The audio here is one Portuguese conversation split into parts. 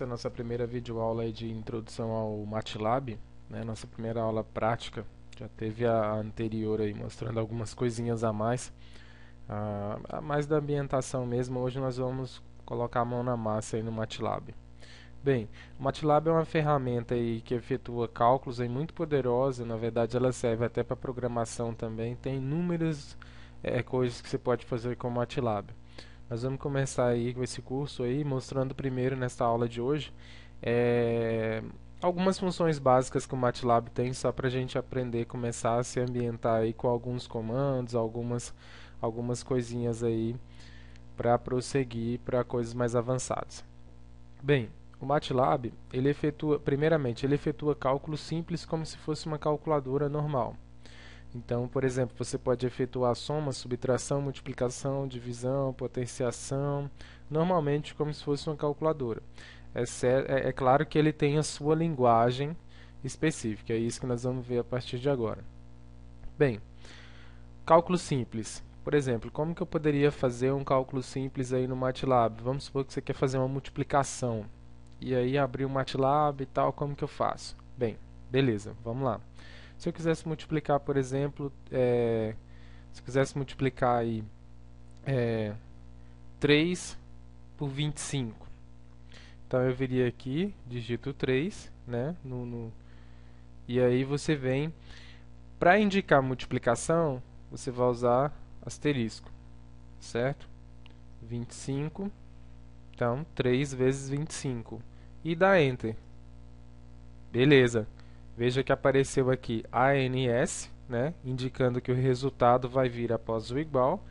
essa é a nossa primeira videoaula aí de introdução ao MATLAB, né? Nossa primeira aula prática. Já teve a anterior aí mostrando algumas coisinhas a mais, a mais da ambientação mesmo. Hoje nós vamos colocar a mão na massa aí no MATLAB. Bem, o MATLAB é uma ferramenta aí que efetua cálculos aí muito poderosa. Na verdade, ela serve até para programação também. Tem inúmeras coisas que você pode fazer com o MATLAB. Nós vamos começar aí com esse curso aí, mostrando primeiro nesta aula de hoje algumas funções básicas que o MATLAB tem, só para a gente aprender, começar a se ambientar aí com alguns comandos, algumas coisinhas aí para prosseguir para coisas mais avançadas. Bem, o MATLAB, primeiramente, ele efetua cálculos simples como se fosse uma calculadora normal. Então, por exemplo, você pode efetuar soma, subtração, multiplicação, divisão, potenciação, normalmente como se fosse uma calculadora. É claro que ele tem a sua linguagem específica, é isso que nós vamos ver a partir de agora. Bem, cálculo simples. Por exemplo, como que eu poderia fazer um cálculo simples aí no MATLAB? Vamos supor que você quer fazer uma multiplicação. E aí abrir o MATLAB e tal, como que eu faço? Bem, beleza, vamos lá. Se eu quisesse multiplicar, por exemplo, se eu quisesse multiplicar aí 3 por 25, então eu viria aqui, digito 3, né, e aí você vem, para indicar multiplicação, você vai usar asterisco, certo? 25, então 3 vezes 25, e dá Enter. Beleza. Veja que apareceu aqui ANS, né, indicando que o resultado vai vir após o igual,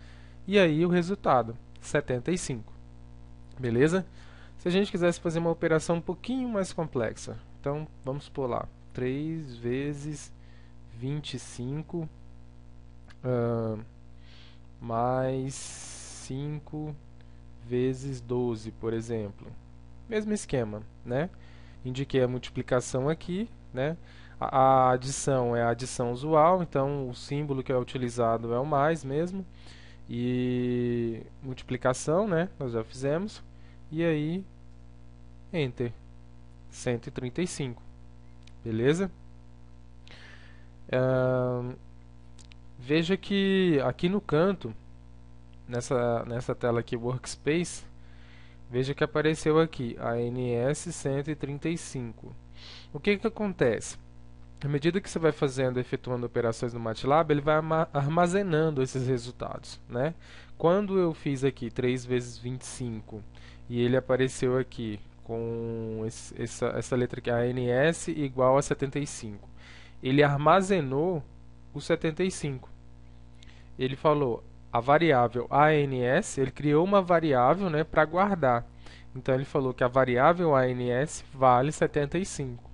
e aí o resultado, 75. Beleza? Se a gente quisesse fazer uma operação um pouquinho mais complexa, então vamos por lá, 3 vezes 25 mais 5 vezes 12, por exemplo. Mesmo esquema, né? Indiquei a multiplicação aqui, né? A adição é a adição usual, então o símbolo que é utilizado é o mais mesmo. E multiplicação, né? Nós já fizemos. E aí, Enter. 135. Beleza? Veja que aqui no canto, nessa tela aqui, Workspace, veja que apareceu aqui, ANS 135. O que acontece? À medida que você vai efetuando operações no MATLAB, ele vai armazenando esses resultados, né? Quando eu fiz aqui 3 vezes 25 e ele apareceu aqui com essa letra aqui, ANS igual a 75, ele armazenou o 75. Ele falou a variável ANS, ele criou uma variável, né, para guardar. Então ele falou que a variável ANS vale 75.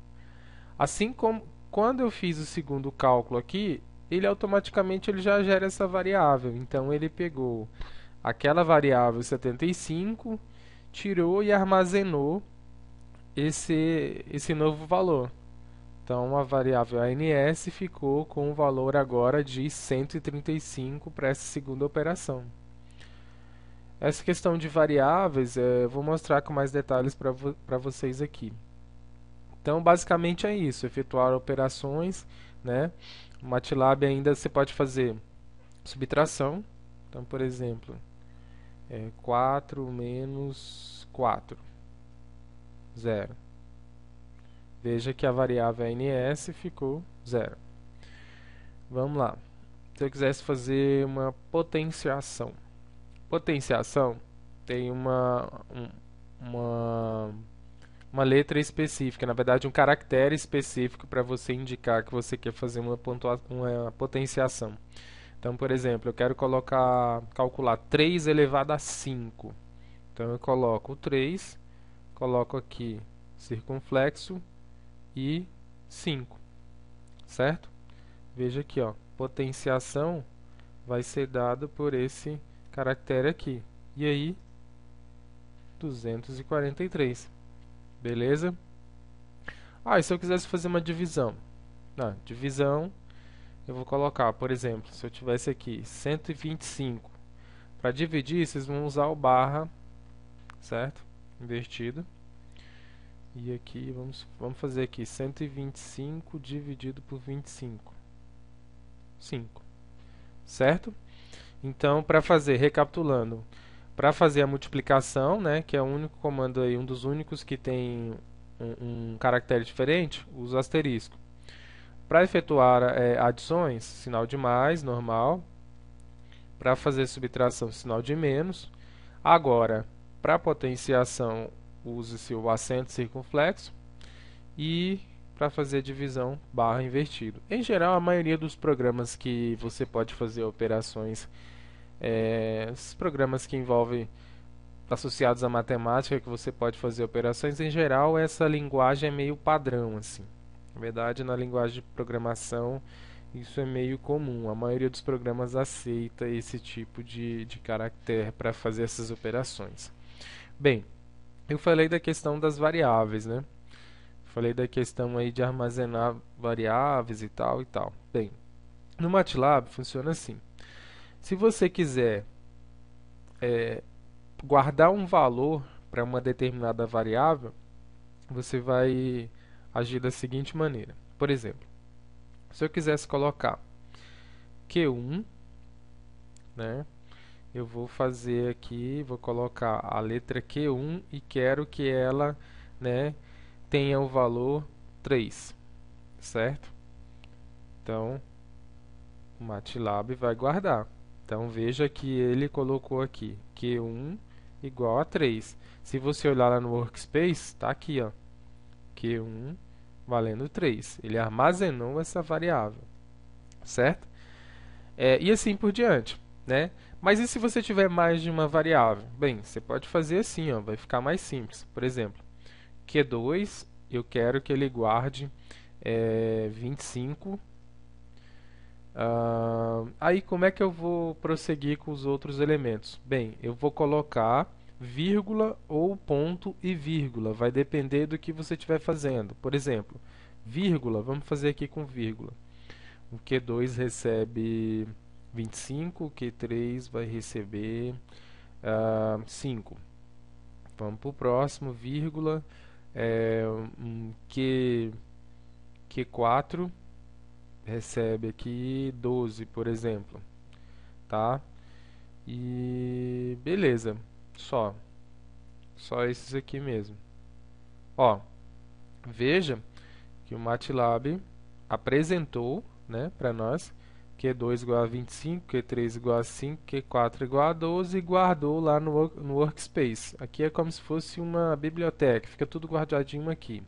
Assim como quando eu fiz o segundo cálculo aqui, ele automaticamente já gera essa variável. Então ele pegou aquela variável 75, tirou e armazenou esse novo valor. Então a variável ANS ficou com o valor agora de 135 para essa segunda operação. Essa questão de variáveis, eu vou mostrar com mais detalhes para vocês aqui. Então, basicamente é isso, efetuar operações, né? O MATLAB ainda você pode fazer subtração. Então, por exemplo, 4 menos 4, 0. Veja que a variável ANS ficou 0. Vamos lá. Se eu quisesse fazer uma potenciação. Potenciação tem uma letra específica, na verdade um caractere específico para você indicar que você quer fazer uma potenciação. Então, por exemplo, eu quero calcular 3 elevado a 5. Então eu coloco o 3, coloco aqui circunflexo e 5, certo? Veja aqui, ó, potenciação vai ser dado por esse caractere aqui. E aí, 243. Beleza? E se eu quisesse fazer uma divisão? Divisão, eu vou colocar, por exemplo, se eu tivesse aqui 125. Para dividir, vocês vão usar o barra, certo? Invertido. E aqui, vamos fazer aqui 125 dividido por 25. 5. Certo? Então, para fazer, recapitulando, para fazer a multiplicação, né, que é o único comando aí, um dos únicos que tem um caractere diferente, usa asterisco. Para efetuar adições, sinal de mais, normal. Para fazer subtração, sinal de menos. Agora, para potenciação, use-se o acento circunflexo. E para fazer divisão, barra invertido. Em geral, a maioria dos programas que você pode fazer operações, esses programas que envolvem associados à matemática, que você pode fazer operações, em geral, essa linguagem é meio padrão, assim. Na verdade, na linguagem de programação, isso é meio comum. A maioria dos programas aceita esse tipo de caractere para fazer essas operações. Bem, eu falei da questão das variáveis, né? Falei da questão aí de armazenar variáveis e tal e tal. Bem, no MATLAB funciona assim. Se você quiser guardar um valor para uma determinada variável, você vai agir da seguinte maneira. Por exemplo, se eu quisesse colocar Q1, né, eu vou fazer aqui, vou colocar a letra Q1 e quero que ela, né, tenha o valor 3, certo? Então, o MATLAB vai guardar. Então, veja que ele colocou aqui Q1 igual a 3. Se você olhar lá no Workspace, está aqui, ó, Q1 valendo 3. Ele armazenou essa variável, certo? E assim por diante, né? Mas e se você tiver mais de uma variável? Bem, você pode fazer assim, ó, vai ficar mais simples. Por exemplo, Q2, eu quero que ele guarde 25. Aí, como é que eu vou prosseguir com os outros elementos? Bem, eu vou colocar vírgula ou ponto e vírgula, vai depender do que você estiver fazendo. Por exemplo, vírgula, vamos fazer aqui com vírgula. O Q2 recebe 25, o Q3 vai receber 5. Vamos para o próximo, vírgula, Q4 recebe aqui 12, por exemplo, tá? E beleza, só esses aqui mesmo. Ó, veja que o MATLAB apresentou, né, para nós Q2 igual a 25, Q3 igual a 5, Q4 igual a 12 e guardou lá no Workspace. Aqui é como se fosse uma biblioteca, fica tudo guardadinho aqui.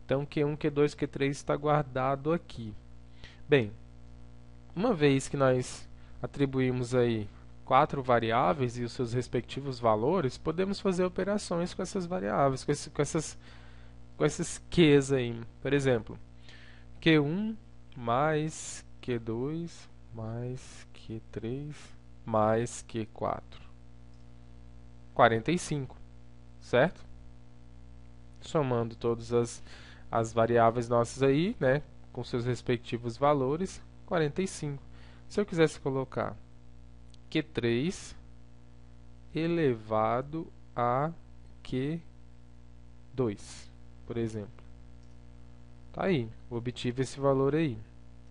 Então Q1, Q2, Q3 está guardado aqui. Bem, uma vez que nós atribuímos aí 4 variáveis e os seus respectivos valores, podemos fazer operações com essas variáveis, com esses Qs aí. Por exemplo, Q1 mais Q2 mais Q3 mais Q4. 45, certo? Somando todas as variáveis nossas aí, né, com seus respectivos valores, 45. Se eu quisesse colocar Q3 elevado a Q2, por exemplo. Tá aí, obtive esse valor aí,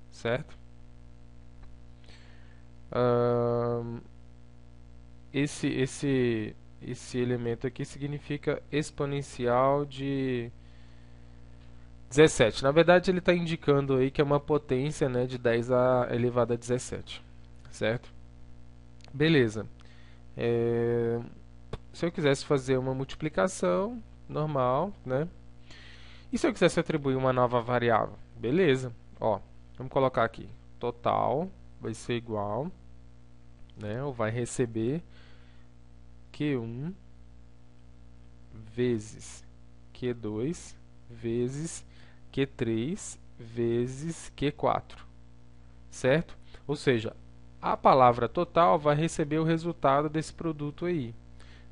certo? Esse elemento aqui significa exponencial de 17. Na verdade, ele está indicando aí que é uma potência, né, de 10 elevado a 17, certo? Beleza. Se eu quisesse fazer uma multiplicação normal, né? E se eu quisesse atribuir uma nova variável? Beleza. Ó, vamos colocar aqui. Total vai ser igual, né? Ou vai receber Q1 vezes Q2 vezes Q3 vezes Q4, certo? Ou seja, a palavra total vai receber o resultado desse produto aí.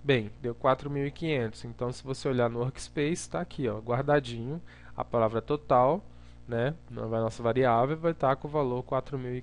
Bem, deu 4.500. Então, se você olhar no Workspace, está aqui, ó, guardadinho a palavra total, né? A nossa variável vai estar com o valor 4.500.